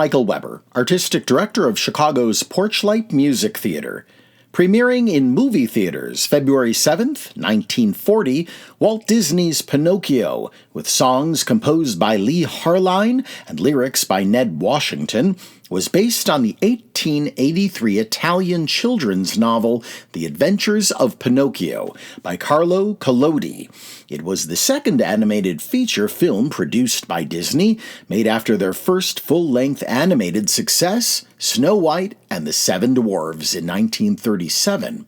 Michael Weber, artistic director of Chicago's Porchlight Music Theater. Premiering in movie theaters February 7th, 1940, Walt Disney's Pinocchio, with songs composed by Lee Harline and lyrics by Ned Washington, was based on the 1883 Italian children's novel The Adventures of Pinocchio by Carlo Collodi. It was the second animated feature film produced by Disney, made after their first full-length animated success, Snow White and the Seven Dwarfs in 1937.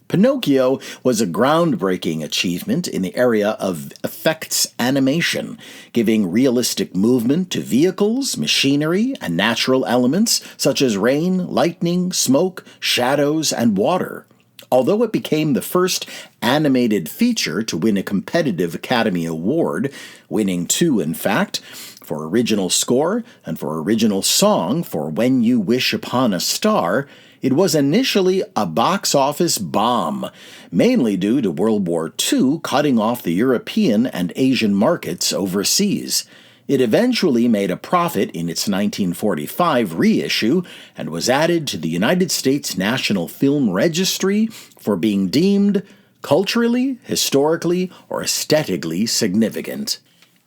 Pinocchio was a groundbreaking achievement in the area of effects animation, giving realistic movement to vehicles, machinery, and natural elements such as rain, lightning, smoke, shadows, and water. Although it became the first animated feature to win a competitive Academy Award, winning two, in fact, for original score and for original song for When You Wish Upon a Star, it was initially a box office bomb, mainly due to World War II cutting off the European and Asian markets overseas. It eventually made a profit in its 1945 reissue and was added to the United States National Film Registry for being deemed culturally, historically, or aesthetically significant.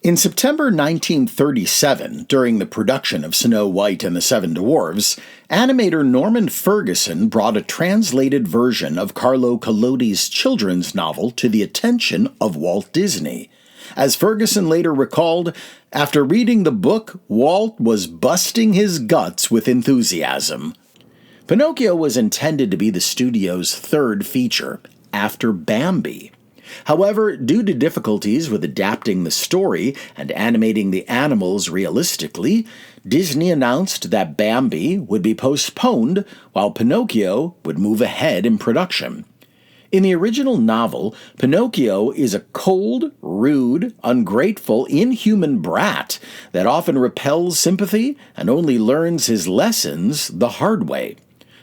In September 1937, during the production of Snow White and the Seven Dwarfs, animator Norman Ferguson brought a translated version of Carlo Collodi's children's novel to the attention of Walt Disney. As Ferguson later recalled, after reading the book, Walt was busting his guts with enthusiasm. Pinocchio was intended to be the studio's third feature, after Bambi. However, due to difficulties with adapting the story and animating the animals realistically, Disney announced that Bambi would be postponed while Pinocchio would move ahead in production. In the original novel, Pinocchio is a cold, rude, ungrateful, inhuman brat that often repels sympathy and only learns his lessons the hard way.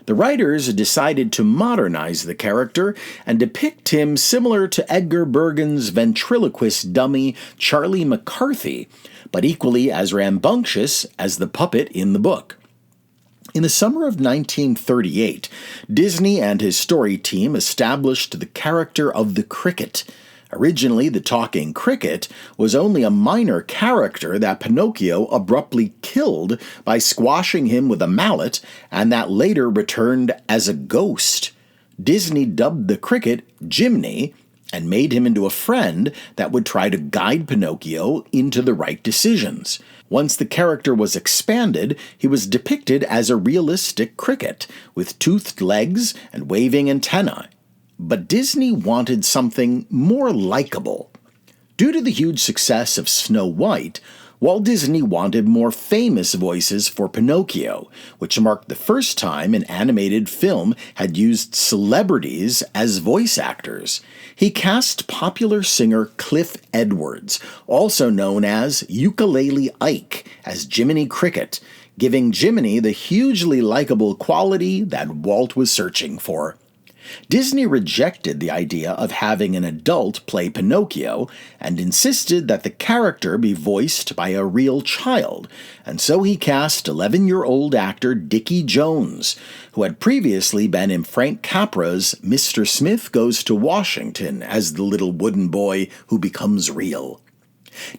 The writers decided to modernize the character and depict him similar to Edgar Bergen's ventriloquist dummy Charlie McCarthy, but equally as rambunctious as the puppet in the book. In the summer of 1938, Disney and his story team established the character of the cricket. Originally, the talking cricket was only a minor character that Pinocchio abruptly killed by squashing him with a mallet, and that later returned as a ghost. Disney dubbed the cricket Jiminy and made him into a friend that would try to guide Pinocchio into the right decisions. Once the character was expanded, he was depicted as a realistic cricket, with toothed legs and waving antennae. But Disney wanted something more likable. Due to the huge success of Snow White, Walt Disney wanted more famous voices for Pinocchio, which marked the first time an animated film had used celebrities as voice actors. He cast popular singer Cliff Edwards, also known as Ukulele Ike, as Jiminy Cricket, giving Jiminy the hugely likable quality that Walt was searching for. Disney rejected the idea of having an adult play Pinocchio and insisted that the character be voiced by a real child, and so he cast 11-year-old actor Dickie Jones, who had previously been in Frank Capra's Mr. Smith Goes to Washington as the little wooden boy who becomes real.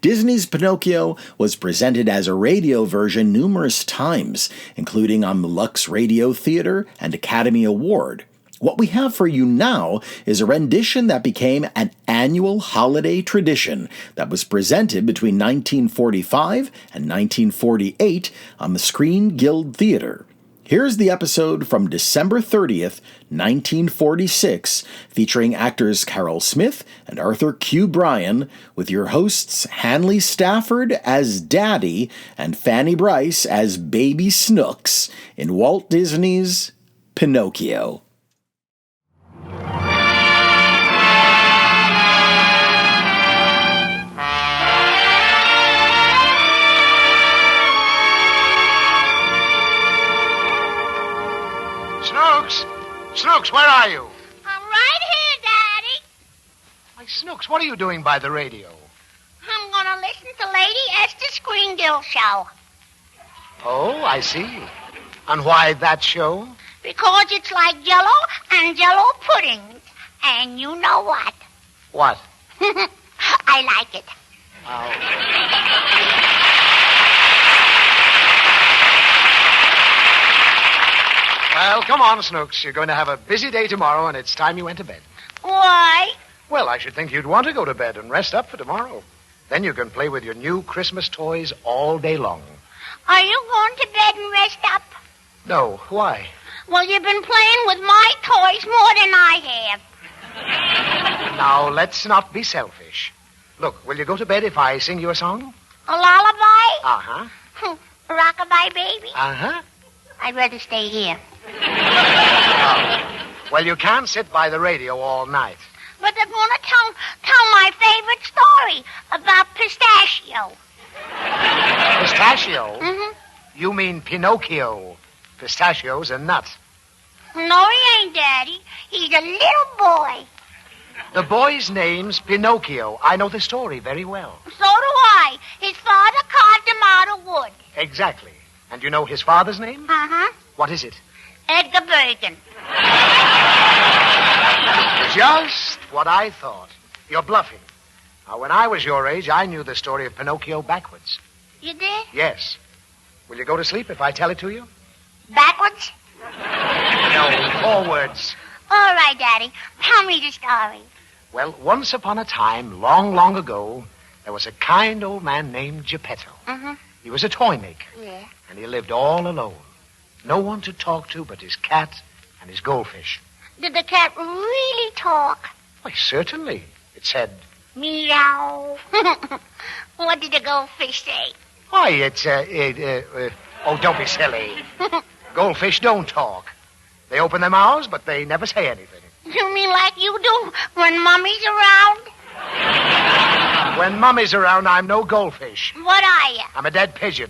Disney's Pinocchio was presented as a radio version numerous times, including on the Lux Radio Theater and Academy Award. What we have for you now is a rendition that became an annual holiday tradition that was presented between 1945 and 1948 on the Screen Guild Theater. Here's the episode from December 30th, 1946, featuring actors Carol Smith and Arthur Q. Bryan, with your hosts Hanley Stafford as Daddy and Fanny Bryce as Baby Snooks in Walt Disney's Pinocchio. Snooks, where are you? I'm right here, Daddy. Why, Snooks, what are you doing by the radio? I'm going to listen to Lady Esther's Screen Guild show. Oh, I see. And why that show? Because it's like Jell-O and Jell-O puddings. And you know what? What? I like it. Oh. Well, come on, Snooks. You're going to have a busy day tomorrow, and it's time you went to bed. Why? Well, I should think you'd want to go to bed and rest up for tomorrow. Then you can play with your new Christmas toys all day long. Are you going to bed and rest up? No, why? Well, you've been playing with my toys more than I have. Now, let's not be selfish. Look, will you go to bed if I sing you a song? A lullaby? Uh-huh. Rockabye baby? Uh-huh. I'd rather stay here. Well, you can't sit by the radio all night. But they're going to tell my favorite story about pistachio. Pistachio? Mm-hmm. You mean Pinocchio. Pistachio's a nut. No, he ain't, Daddy. He's a little boy. The boy's name's Pinocchio. I know the story very well. So do I. His father carved him out of wood. Exactly. And you know his father's name? Uh-huh. What is it? Edgar Bergen. Just what I thought. You're bluffing. Now, when I was your age, I knew the story of Pinocchio backwards. You did? Yes. Will you go to sleep if I tell it to you? Backwards? No, forwards. All right, Daddy. Tell me the story. Well, once upon a time, long, long ago, there was a kind old man named Geppetto. Mm-hmm. He was a toy maker. Yeah. And he lived all alone. No one to talk to but his cat and his goldfish. Did the cat really talk? Why, certainly. It said, meow. What did the goldfish say? why, it's, oh, don't be silly. Goldfish don't talk. They open their mouths, but they never say anything. You mean like you do when Mummy's around? When Mummy's around, I'm no goldfish. What are you? I'm a dead pigeon.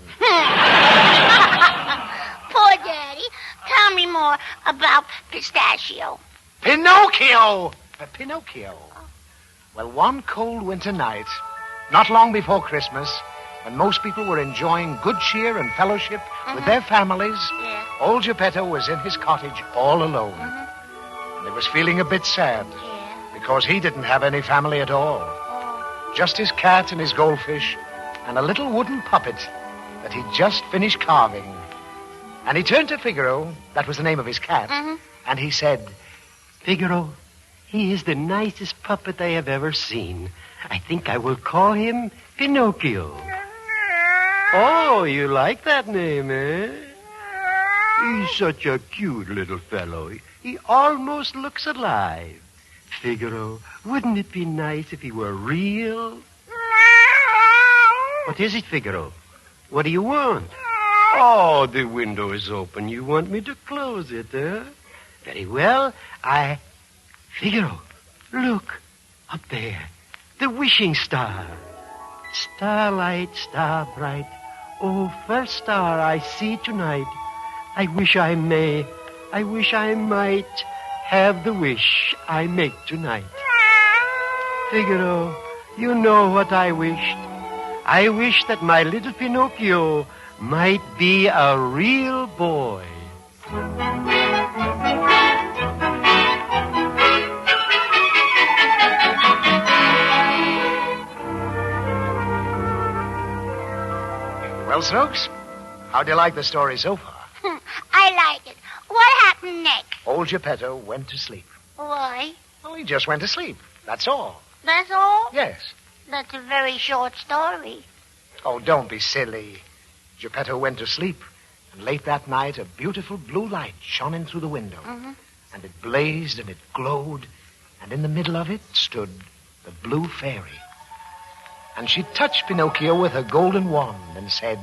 Poor Daddy. Tell me more about pistachio. Pinocchio! Pinocchio. Well, one cold winter night, not long before Christmas, when most people were enjoying good cheer and fellowship with their families, Yeah. old Geppetto was in his cottage all alone. And he was feeling a bit sad Yeah. because he didn't have any family at all. Oh. Just his cat and his goldfish and a little wooden puppet that he'd just finished carving. And he turned to Figaro, that was the name of his cat, and he said, Figaro, he is the nicest puppet I have ever seen. I think I will call him Pinocchio. Oh, you like that name, eh? He's such a cute little fellow. He almost looks alive. Figaro, wouldn't it be nice if he were real? What is it, Figaro? What do you want? Oh, the window is open. You want me to close it, eh? Very well. Figaro, look. Up there. The wishing star. Starlight, star bright. Oh, first star I see tonight. I wish I might have the wish I make tonight. Figaro, you know what I wished. I wish that my little Pinocchio might be a real boy. well, Snooks, how do you like the story so far? I like it. What happened next? Old Geppetto went to sleep. Why? Well, he just went to sleep. That's all. That's all? Yes. That's a very short story. Oh, don't be silly. Geppetto went to sleep, and late that night, a beautiful blue light shone in through the window. And it blazed and it glowed, and in the middle of it stood the blue fairy. And she touched Pinocchio with her golden wand and said,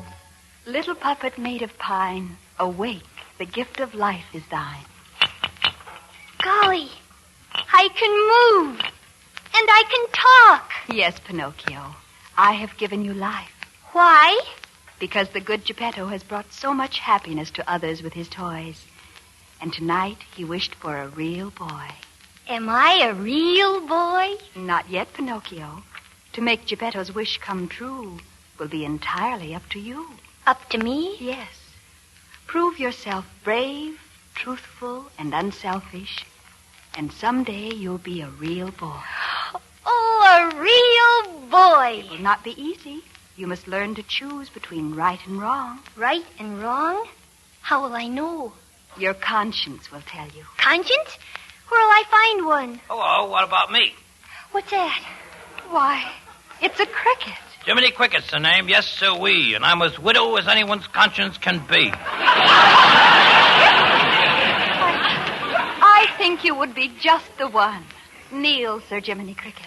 Little puppet made of pine, awake, the gift of life is thine. Golly, I can move, and I can talk. Yes, Pinocchio, I have given you life. Why? Because the good Geppetto has brought so much happiness to others with his toys. And tonight he wished for a real boy. Am I a real boy? Not yet, Pinocchio. To make Geppetto's wish come true will be entirely up to you. Up to me? Yes. Prove yourself brave, truthful, and unselfish, and someday you'll be a real boy. Oh, a real boy. It will not be easy. You must learn to choose between right and wrong. Right and wrong? How will I know? Your conscience will tell you. Conscience? Where'll I find one? Hello, what about me? What's that? Why, it's a cricket. Jiminy Cricket's the name, yes, sir-wee, and I'm as widow as anyone's conscience can be. I think you would be just the one. Kneel, Sir Jiminy Cricket.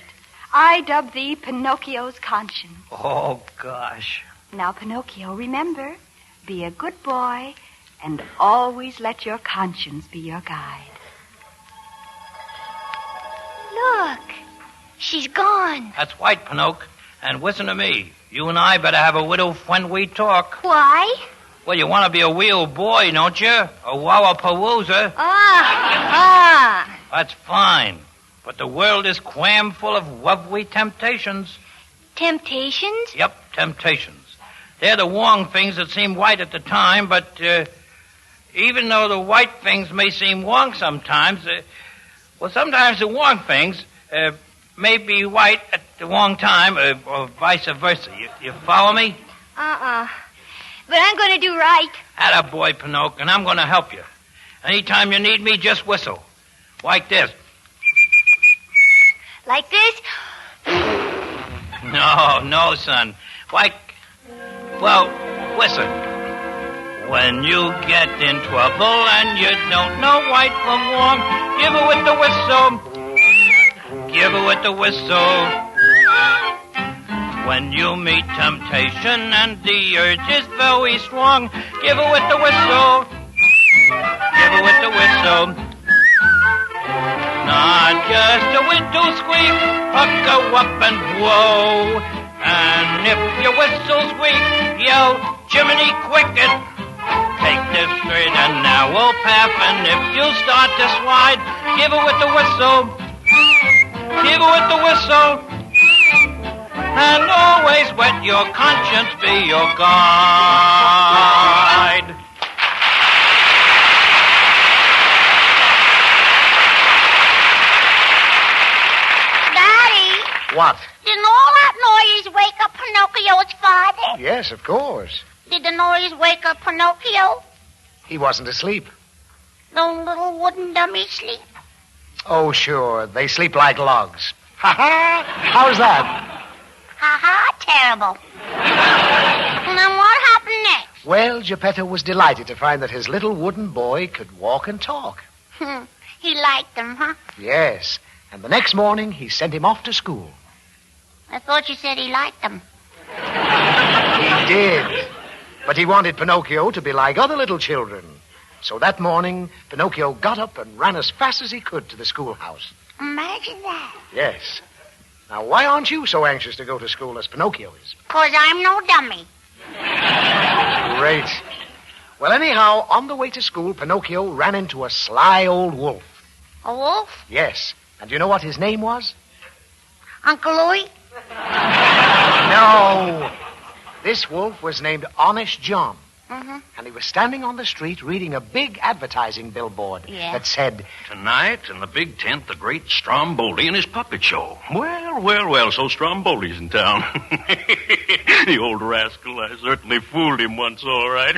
I dub thee Pinocchio's conscience. Oh, gosh. Now, Pinocchio, remember, be a good boy and always let your conscience be your guide. Look, she's gone. That's white, Pinocchio. And listen to me. You and I better have a widow when we talk. Why? Well, you want to be a real boy, don't you? A wowapalooza. Ah. That's fine. But the world is crammed full of lovely temptations. Temptations? Yep, temptations. They're the wrong things that seem right at the time, but even though the right things may seem wrong sometimes, sometimes the wrong things may be right at the wrong time, or vice versa. You follow me? But I'm going to do right. Attaboy, Pinocchio, and I'm going to help you. Anytime you need me, just whistle. Like this. Like this? No, son. Listen. When you get in trouble and you don't know right from wrong, give it with the whistle. Give it with the whistle. When you meet temptation and the urge is very strong, give it with the whistle. Give it with the whistle. Not just a window squeak, but go up and blow. And if your whistle's weak, yell, Jiminy Cricket. Take this straight and narrow path, and if you start to slide, give it with the whistle. Give it with the whistle. And always let your conscience be your guide. Daddy, What? didn't all that noise wake up Pinocchio's father? Yes, of course. Did the noise wake up Pinocchio? He wasn't asleep. Don't little wooden dummies sleep? Oh, sure. They sleep like logs. Ha-ha! How's that? Ha-ha, terrible. Now what happened next? Well, Geppetto was delighted to find that his little wooden boy could walk and talk. He liked them, huh? Yes. And the next morning, he sent him off to school. I thought you said he liked them. He did. But he wanted Pinocchio to be like other little children. So that morning, Pinocchio got up and ran as fast as he could to the schoolhouse. Imagine that. Yes. Now, why aren't you so anxious to go to school as Pinocchio is? 'Cause I'm no dummy. Great. Well, anyhow, on the way to school, Pinocchio ran into a sly old wolf. A wolf? Yes. And you know what his name was? Uncle Louie? No. This wolf was named Honest John. Mm-hmm. And he was standing on the street reading a big advertising billboard that said, Tonight, in the big tent, the great Stromboli and his puppet show. Well, so Stromboli's in town. The old rascal, I certainly fooled him once, all right.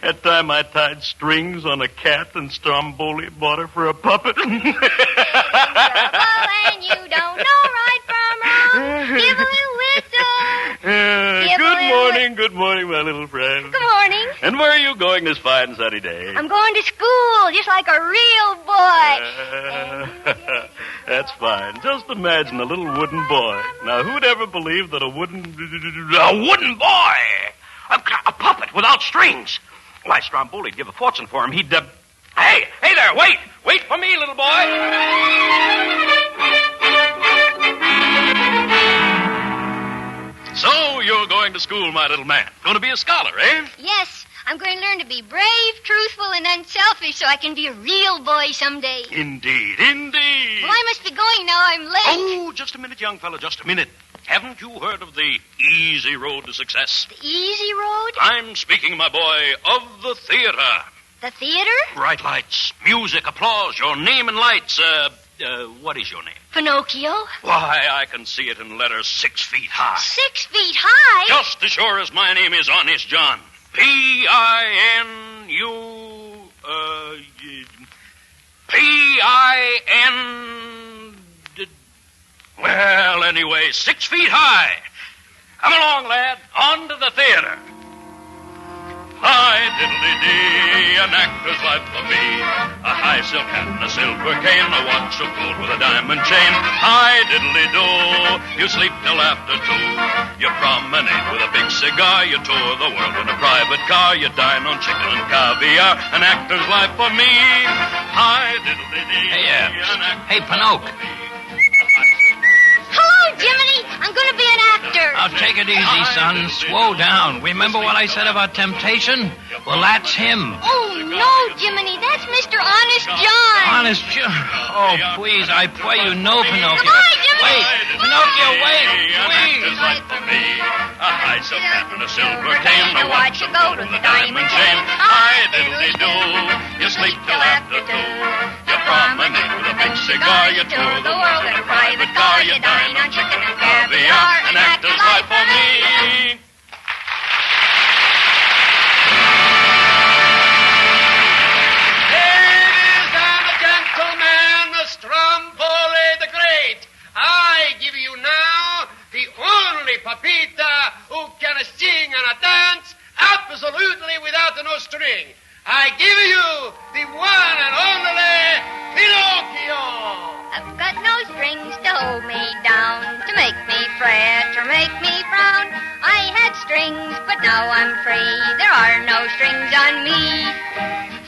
That time I tied strings on a cat and Stromboli bought her for a puppet. And you don't know right from wrong. Give a little whistle. Good morning, my little friend. Good morning. And where are you going this fine sunny day? I'm going to school, just like a real boy. That's fine. Just imagine a little wooden boy. Now, who'd ever believe that a wooden boy? A puppet without strings. Why, Stromboli'd give a fortune for him. He'd, Hey there, wait! Wait for me, little boy! So, you're going to school, my little man. Going to be a scholar, eh? Yes, I'm going to learn to be brave, truthful, and unselfish so I can be a real boy someday. Indeed. Well, I must be going now. I'm late. Oh, just a minute, young fellow, just a minute. Haven't you heard of the easy road to success? The easy road? I'm speaking, my boy, of the theater. The theater? Bright lights, music, applause, your name in lights. What is your name? Pinocchio? Why, I can see it in letters 6 feet high. 6 feet high? Just as sure as my name is Honest John. P-I-N-U... P-I-N... Well, anyway, 6 feet high. Come along, lad. On to the theater. Hi, diddly-dee, an actor's life for me. A high silk hat and a silver cane, a watch of gold with a diamond chain. Hi, diddly-do, you sleep till after 2. You promenade with a big cigar, you tour the world in a private car, you dine on chicken and caviar. An actor's life for me. Hi, diddly-dee. Hey, Pinocchio. Hello, Jiminy. I'm going to be an actor. Now, take it easy, son. Slow down. Remember what I said about temptation? Well, that's him. Oh, no, Jiminy. That's Mr. Honest John. Honest John. Oh, please, I pray you know Pinocchio. Goodbye, Jiminy. Wait, Pinocchio, wait, please. Actor's life for me. A high silk hat and a silver cane, a watch of gold with a diamond chain. Hi, diddly-do, you sleep till after 2. You promenade with a big cigar, you tour the world in a private car, you dine on chicken and caviar. An actor's life for me. Ladies and gentlemen, the Stromboli the Great, I give you now the only papita who can sing and dance absolutely without no string. I give you the one and only Pinocchio. I've got no strings to hold me down, to make me fret or make me frown. I had strings, but now I'm free. There are no strings on me.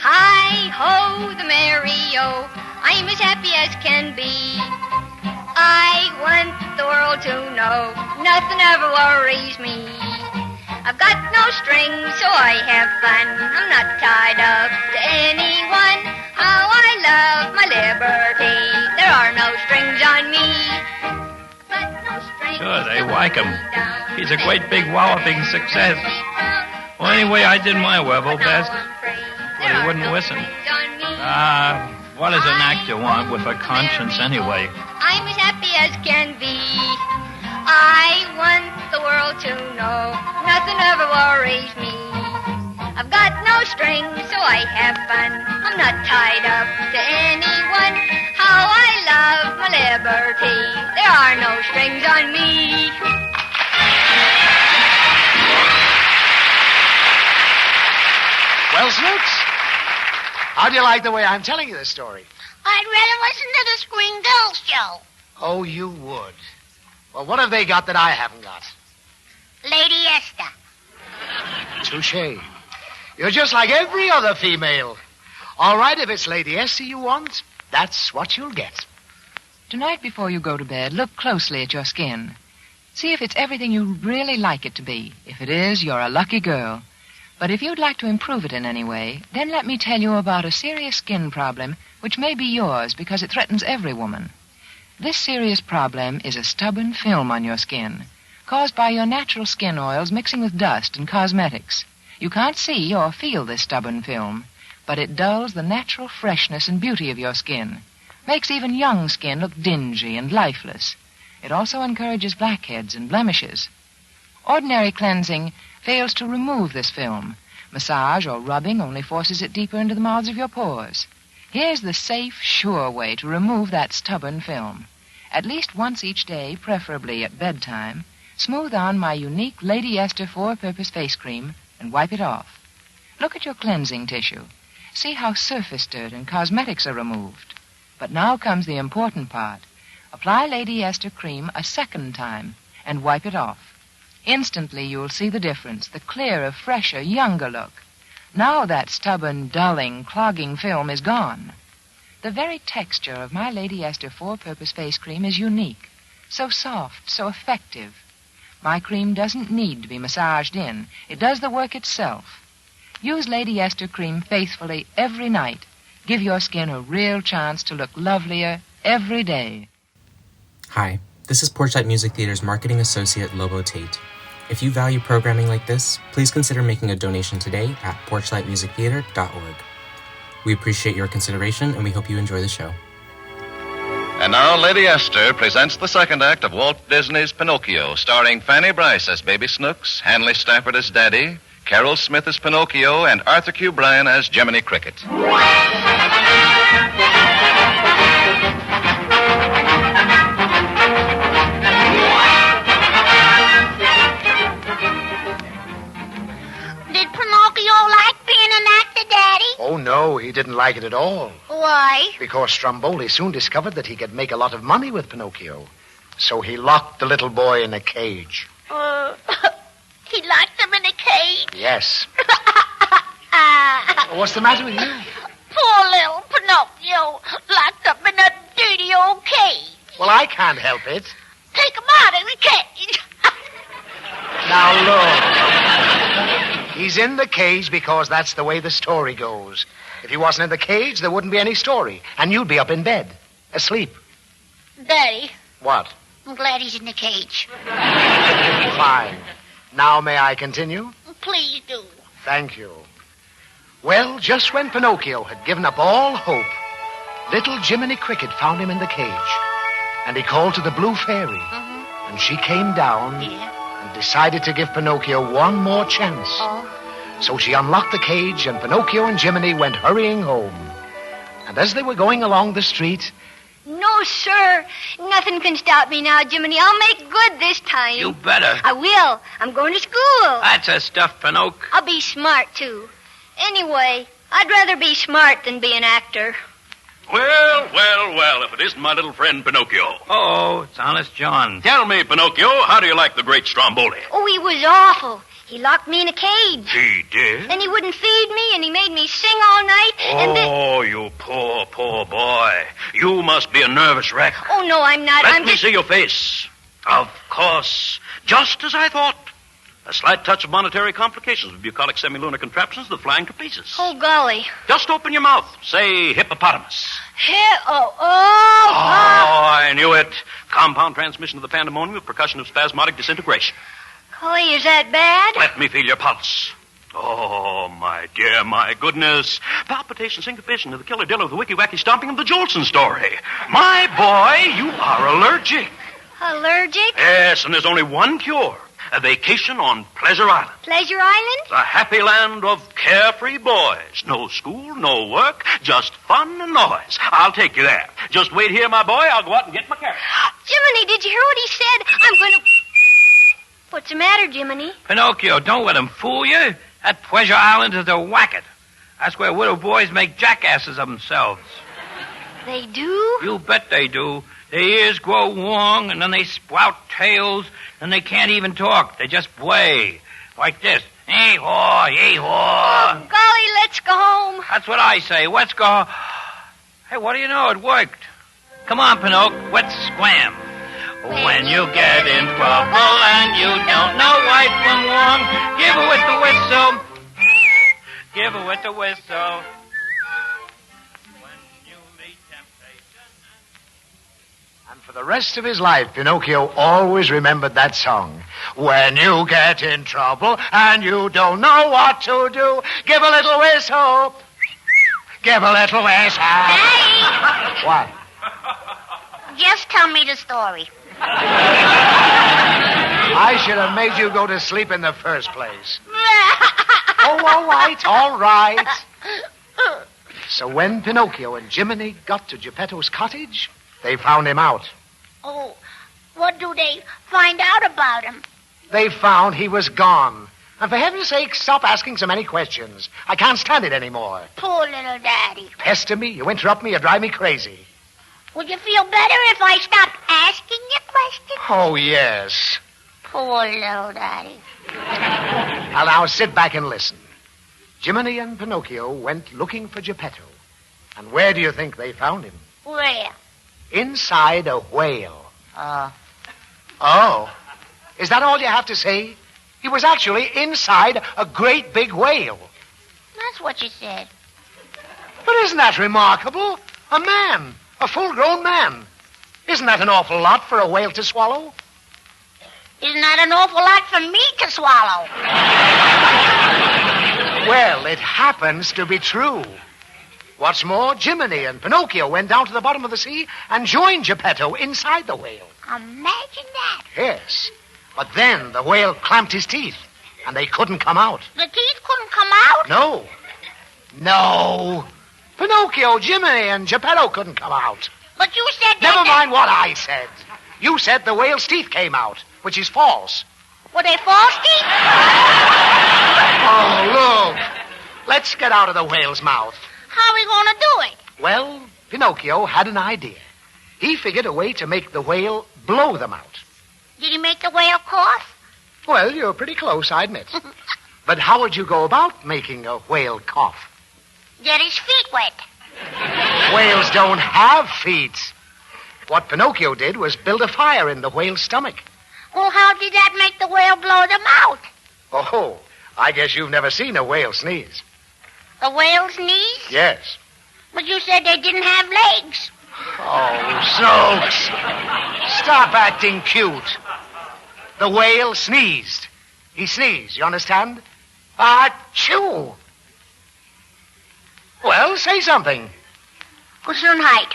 Hi-ho, the merry-o, I'm as happy as can be. I want the world to know nothing ever worries me. I've got no strings, so I have fun. I'm not tied up to anyone. How I love my liberty. There are no strings on me. I've got no strings. Sure, they like him. He's a great big walloping success. Well, anyway, I did my level best, but he wouldn't listen. What does an actor want with a conscience anyway? I'm as happy as can be. I want the world to know nothing ever worries me. I've got no strings, so I have fun. I'm not tied up to anyone. How I love my liberty. There are no strings on me. Well, Snooks, how do you like the way I'm telling you this story? I'd rather listen to the Screen Girls show. Oh, you would. Well, what have they got that I haven't got? Lady Esther. Touché. You're just like every other female. All right, if it's Lady Esther you want, that's what you'll get. Tonight before you go to bed, look closely at your skin. See if it's everything you really like it to be. If it is, you're a lucky girl. But if you'd like to improve it in any way, then let me tell you about a serious skin problem which may be yours because it threatens every woman. This serious problem is a stubborn film on your skin, caused by your natural skin oils mixing with dust and cosmetics. You can't see or feel this stubborn film, but it dulls the natural freshness and beauty of your skin, makes even young skin look dingy and lifeless. It also encourages blackheads and blemishes. Ordinary cleansing fails to remove this film. Massage or rubbing only forces it deeper into the mouths of your pores. Here's the safe, sure way to remove that stubborn film. At least once each day, preferably at bedtime, smooth on my unique Lady Esther four-purpose face cream and wipe it off. Look at your cleansing tissue. See how surface dirt and cosmetics are removed. But now comes the important part. Apply Lady Esther cream a second time and wipe it off. Instantly you'll see the difference, the clearer, fresher, younger look. Now that stubborn, dulling, clogging film is gone. The very texture of my Lady Esther four-purpose face cream is unique. So soft, so effective. My cream doesn't need to be massaged in. It does the work itself. Use Lady Esther cream faithfully every night. Give your skin a real chance to look lovelier every day. Hi, This is Porchlight Music Theater's marketing associate, Lobo Tate. If you value programming like this, please consider making a donation today at porchlightmusictheater.org. We appreciate your consideration, and we hope you enjoy the show. And now Lady Esther presents the second act of Walt Disney's Pinocchio, starring Fanny Brice as Baby Snooks, Hanley Stafford as Daddy, Carol Smith as Pinocchio, and Arthur Q. Bryan as Jiminy Cricket. Did Pinocchio like being an actor, Daddy? Oh, no, he didn't like it at all. Why? Because Stromboli soon discovered that he could make a lot of money with Pinocchio. So he locked the little boy in a cage. He locked him in a cage? Yes. What's the matter with you? Poor little Pinocchio, locked up in a dirty old cage. Well, I can't help it. Take him out of the cage. Now, look. He's in the cage because that's the way the story goes. If he wasn't in the cage, there wouldn't be any story. And you'd be up in bed, asleep. Daddy, What? I'm glad he's in the cage. Fine. Now may I continue? Please do. Thank you. Well, just when Pinocchio had given up all hope, little Jiminy Cricket found him in the cage. And he called to the Blue Fairy. And she came down and decided to give Pinocchio one more chance. So she unlocked the cage, and Pinocchio and Jiminy went hurrying home. And as they were going along the street... No, sir. Nothing can stop me now, Jiminy. I'll make good this time. You better. I will. I'm going to school. That's a stuff, Pinocchio. I'll be smart, too. Anyway, I'd rather be smart than be an actor. Well, if it isn't my little friend Pinocchio. Oh, it's Honest John. Tell me, Pinocchio, how do you like the great Stromboli? Oh, he was awful. He locked me in a cage. He did? Then he wouldn't feed me, and he made me sing all night. And then... Oh, you poor boy. You must be a nervous wreck. Oh, no, I'm not. Let me see your face. Of course. Just as I thought. A slight touch of monetary complications with bucolic semilunar contraptions that flying to pieces. Oh, golly. Just open your mouth. Say hippopotamus. Oh, I knew it. Compound transmission of the pandemonium with percussion of spasmodic disintegration. golly, is that bad? Let me feel your pulse. Oh, my dear, my goodness. Palpitation, syncopation of the killer dill of the wicky-wacky stomping of the Jolson story. My boy, you are allergic. Allergic? Yes, and there's only one cure. A vacation on Pleasure Island. Pleasure Island? The happy land of carefree boys. No school, no work, just fun and noise. I'll take you there. Just wait here, my boy. I'll go out and get my carrot. Jiminy, did you hear what he said? I'm going to... What's the matter, Jiminy? Pinocchio, don't let him fool you. That Pleasure Island is a whacket. That's where little boys make jackasses of themselves. They do? You bet they do. Their ears grow long, and then they sprout tails, and they can't even talk. They just play. Like this. Yee-haw, yee-haw. Oh, golly, let's go home. That's what I say. Let's go. Hey, what do you know? It worked. Come on, Pinocchio. Let's scram. When you get in trouble and you don't know right from wrong, give her with the whistle. Give her with the whistle. And for the rest of his life, Pinocchio always remembered that song. When you get in trouble and you don't know what to do, give a little whistle. Give a little whistle. Daddy! What? Just tell me the story. I should have made you go to sleep in the first place. Oh, all right. So when Pinocchio and Jiminy got to Geppetto's cottage, they found him out. Oh, what do they find out about him? They found he was gone. And for heaven's sake, stop asking so many questions. I can't stand it anymore. Poor little Daddy. Pester me, you interrupt me, you drive me crazy. Would you feel better if I stopped asking you questions? Oh, yes. Poor little Daddy. Now sit back and listen. Jiminy and Pinocchio went looking for Geppetto. And where do you think they found him? Where? Inside a whale. Oh. Is that all you have to say? He was actually inside a great big whale. That's what you said. But isn't that remarkable? A man. A full-grown man. Isn't that an awful lot for a whale to swallow? Isn't that an awful lot for me to swallow? Well, it happens to be true. What's more, Jiminy and Pinocchio went down to the bottom of the sea and joined Geppetto inside the whale. Imagine that. Yes. But then the whale clamped his teeth, and they couldn't come out. The teeth couldn't come out? No. Pinocchio, Jiminy, and Geppetto couldn't come out. But you said that... Never mind what I said. You said the whale's teeth came out, which is false. Were they false teeth? Oh, look. Let's get out of the whale's mouth. How are we going to do it? Well, Pinocchio had an idea. He figured a way to make the whale blow them out. Did he make the whale cough? Well, you're pretty close, I admit. But how would you go about making a whale cough? Get his feet wet. Whales don't have feet. What Pinocchio did was build a fire in the whale's stomach. Well, how did that make the whale blow them out? Oh, I guess you've never seen a whale sneeze. The whale's knees? Yes. But you said they didn't have legs. Oh, Snooks. Stop acting cute. The whale sneezed. He sneezed, you understand? Achoo! Well, say something. Gesundheit.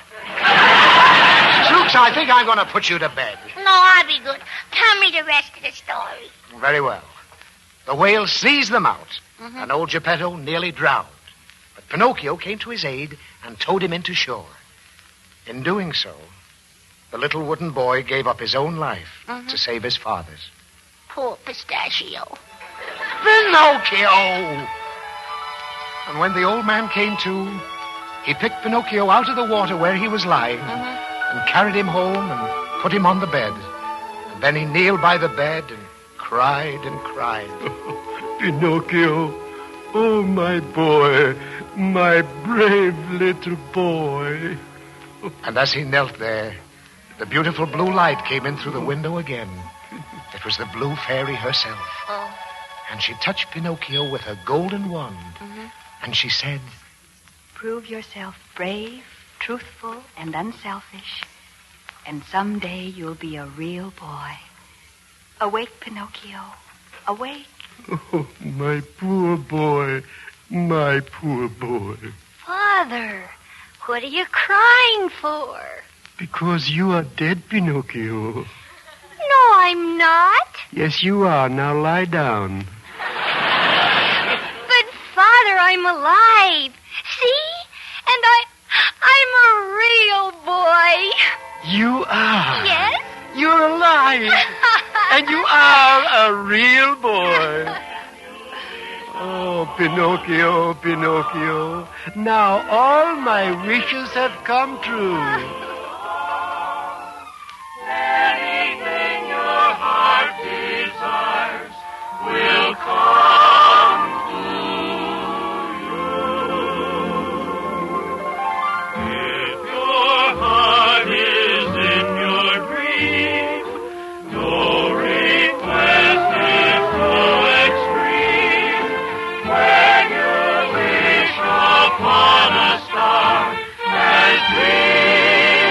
Snooks, I think I'm going to put you to bed. No, I'll be good. Tell me the rest of the story. Very well. The whale sneezed them out, and old Geppetto nearly drowned. But Pinocchio came to his aid and towed him into shore. In doing so, the little wooden boy gave up his own life to save his father's. Poor Pistachio. Pinocchio! And when the old man came to, he picked Pinocchio out of the water where he was lying and carried him home and put him on the bed. And then he kneeled by the bed and cried and cried. Pinocchio, oh, my boy, my brave little boy. And as he knelt there, the beautiful blue light came in through the window again. It was the blue fairy herself. Oh. And she touched Pinocchio with her golden wand. And she said, Prove yourself brave, truthful, and unselfish, and someday you'll be a real boy. Awake, Pinocchio. Awake. Oh, my poor boy, my poor boy. Father, what are you crying for? Because you are dead, Pinocchio. No, I'm not. Yes, you are. Now lie down. But, Father, I'm alive. See? And I'm a real boy. You are. Yes? You're alive. And you are a real boy. Oh, Pinocchio, Pinocchio. Now all my wishes have come true. Anything your heart desires will come to you. If your heart is in your dream, no request is too extreme. When you wish upon a star as dream.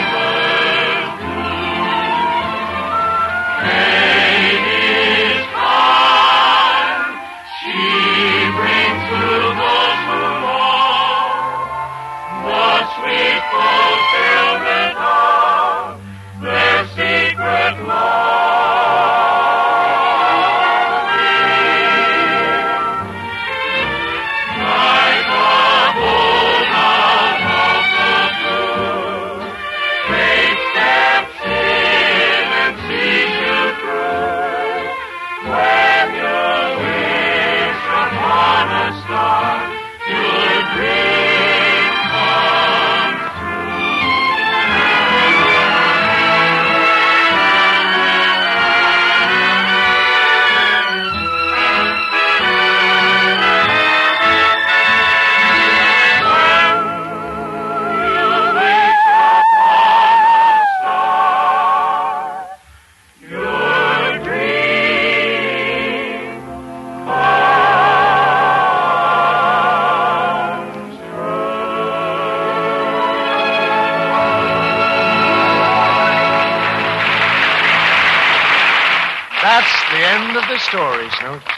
the story, Snooks.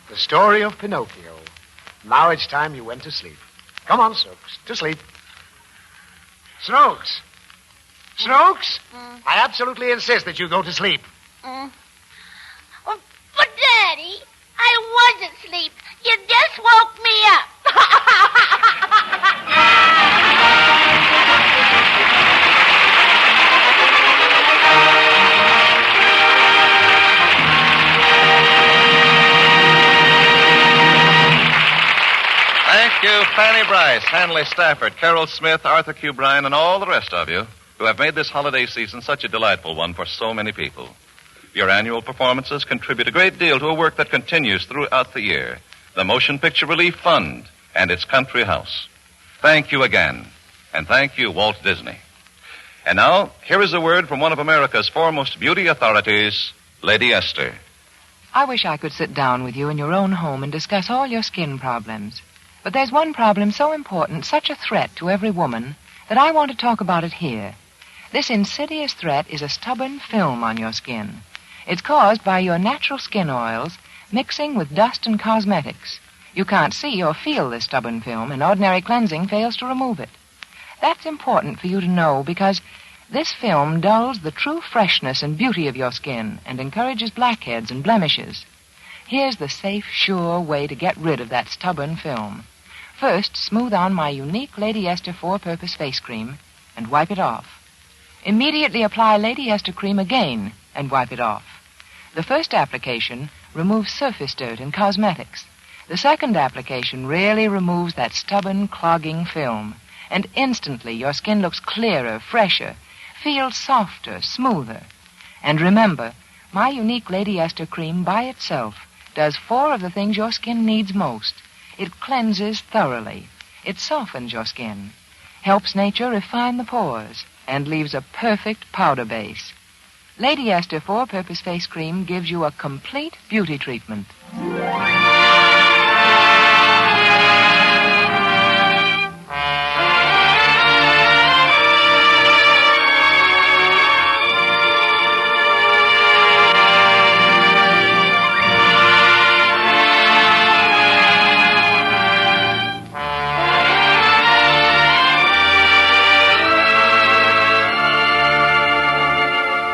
The story of Pinocchio. Now it's time you went to sleep. Come on, Snooks, to sleep. Snooks! Snooks! I absolutely insist that you go to sleep. Oh, but, Daddy, I was asleep. You just woke me up. Thank you, Fanny Bryce, Hanley Stafford, Carol Smith, Arthur Q. Bryan, and all the rest of you who have made this holiday season such a delightful one for so many people. Your annual performances contribute a great deal to a work that continues throughout the year, the Motion Picture Relief Fund and its Country House. Thank you again, and thank you, Walt Disney. And now, here is a word from one of America's foremost beauty authorities, Lady Esther. I wish I could sit down with you in your own home and discuss all your skin problems. But there's one problem so important, such a threat to every woman, that I want to talk about it here. This insidious threat is a stubborn film on your skin. It's caused by your natural skin oils mixing with dust and cosmetics. You can't see or feel this stubborn film, and ordinary cleansing fails to remove it. That's important for you to know because this film dulls the true freshness and beauty of your skin and encourages blackheads and blemishes. Here's the safe, sure way to get rid of that stubborn film. First, smooth on my unique Lady Esther 4-purpose face cream and wipe it off. Immediately apply Lady Esther cream again and wipe it off. The first application removes surface dirt and cosmetics. The second application really removes that stubborn, clogging film. And instantly your skin looks clearer, fresher, feels softer, smoother. And remember, my unique Lady Esther cream by itself does 4 of the things your skin needs most. It cleanses thoroughly. It softens your skin, helps nature refine the pores, and leaves a perfect powder base. Lady Esther 4-purpose face cream gives you a complete beauty treatment.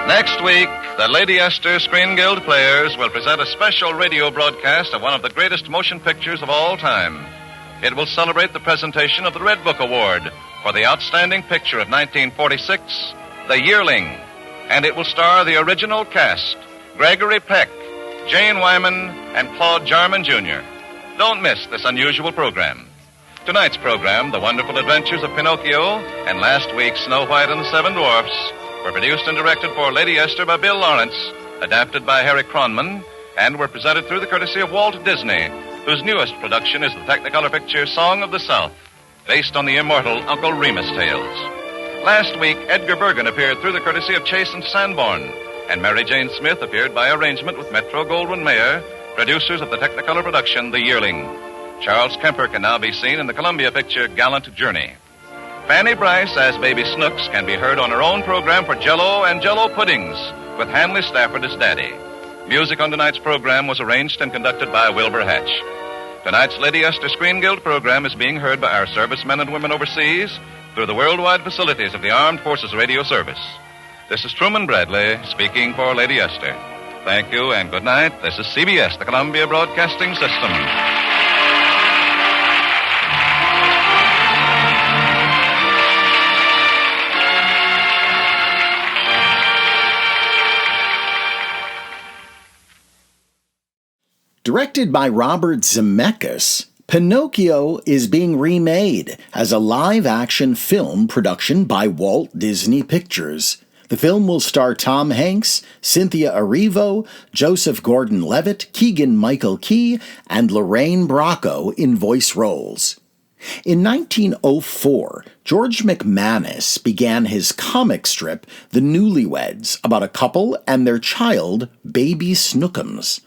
Next week, the Lady Esther Screen Guild Players will present a special radio broadcast of one of the greatest motion pictures of all time. It will celebrate the presentation of the Red Book Award for the outstanding picture of 1946, The Yearling. And it will star the original cast, Gregory Peck, Jane Wyman, and Claude Jarman, Jr. Don't miss this unusual program. Tonight's program, The Wonderful Adventures of Pinocchio, and last week's Snow White and the Seven Dwarfs, were produced and directed for Lady Esther by Bill Lawrence, adapted by Harry Cronman, and were presented through the courtesy of Walt Disney, whose newest production is the Technicolor picture Song of the South, based on the immortal Uncle Remus tales. Last week, Edgar Bergen appeared through the courtesy of Chase and Sanborn, and Mary Jane Smith appeared by arrangement with Metro-Goldwyn-Mayer, producers of the Technicolor production The Yearling. Charles Kemper can now be seen in the Columbia picture Gallant Journey. Fanny Bryce as Baby Snooks can be heard on her own program for Jell-O and Jell-O Puddings, with Hanley Stafford as Daddy. Music on tonight's program was arranged and conducted by Wilbur Hatch. Tonight's Lady Esther Screen Guild program is being heard by our servicemen and women overseas through the worldwide facilities of the Armed Forces Radio Service. This is Truman Bradley speaking for Lady Esther. Thank you and good night. This is CBS, the Columbia Broadcasting System. Directed by Robert Zemeckis, Pinocchio is being remade as a live-action film production by Walt Disney Pictures. The film will star Tom Hanks, Cynthia Erivo, Joseph Gordon-Levitt, Keegan-Michael Key, and Lorraine Bracco in voice roles. In 1904, George McManus began his comic strip, The Newlyweds, about a couple and their child, Baby Snookums.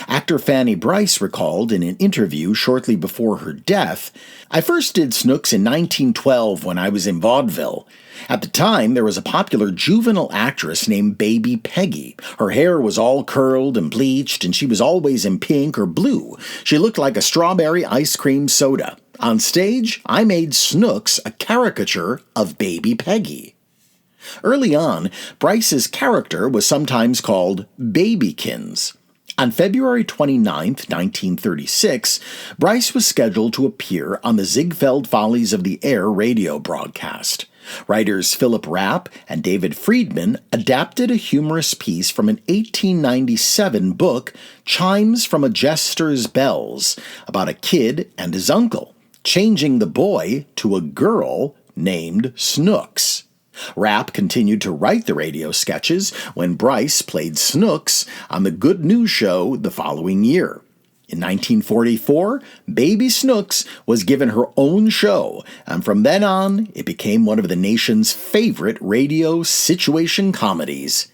Actor Fanny Brice recalled in an interview shortly before her death, "I first did Snooks in 1912 when I was in vaudeville. At the time, there was a popular juvenile actress named Baby Peggy. Her hair was all curled and bleached, and she was always in pink or blue. She looked like a strawberry ice cream soda. On stage, I made Snooks a caricature of Baby Peggy." Early on, Brice's character was sometimes called Babykins. On February 29, 1936, Brice was scheduled to appear on the Ziegfeld Follies of the Air radio broadcast. Writers Philip Rapp and David Friedman adapted a humorous piece from an 1897 book, Chimes from a Jester's Bells, about a kid and his uncle, changing the boy to a girl named Snooks. Rapp continued to write the radio sketches when Brice played Snooks on the Good News Show the following year. In 1944, Baby Snooks was given her own show, and from then on, it became one of the nation's favorite radio situation comedies.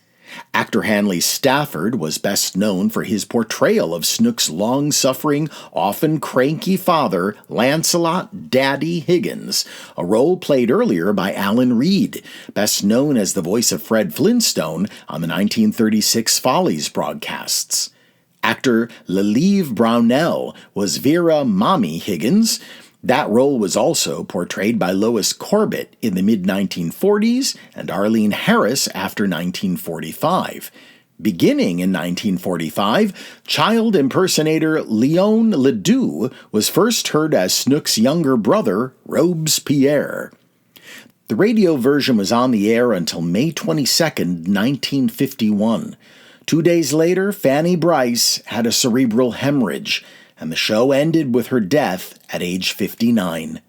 Actor Hanley Stafford was best known for his portrayal of Snooks' long-suffering, often cranky father, Lancelot "Daddy" Higgins, a role played earlier by Alan Reed, best known as the voice of Fred Flintstone on the 1936 Follies broadcasts. Actor Lelieve Brownell was Vera "Mommy" Higgins. That role was also portrayed by Lois Corbett in the mid-1940s and Arlene Harris after 1945. Beginning in 1945, child impersonator Leone Ledoux was first heard as Snooks' younger brother, Robespierre. The radio version was on the air until May 22, 1951. 2 days later, Fanny Brice had a cerebral hemorrhage, and the show ended with her death at age 59.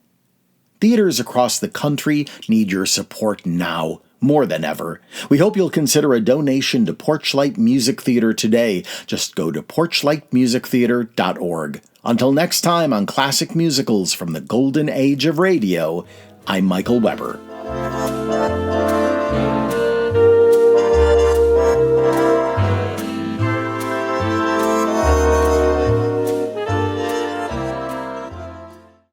Theaters across the country need your support now, more than ever. We hope you'll consider a donation to Porchlight Music Theater today. Just go to porchlightmusictheater.org. Until next time on Classic Musicals from the Golden Age of Radio, I'm Michael Weber.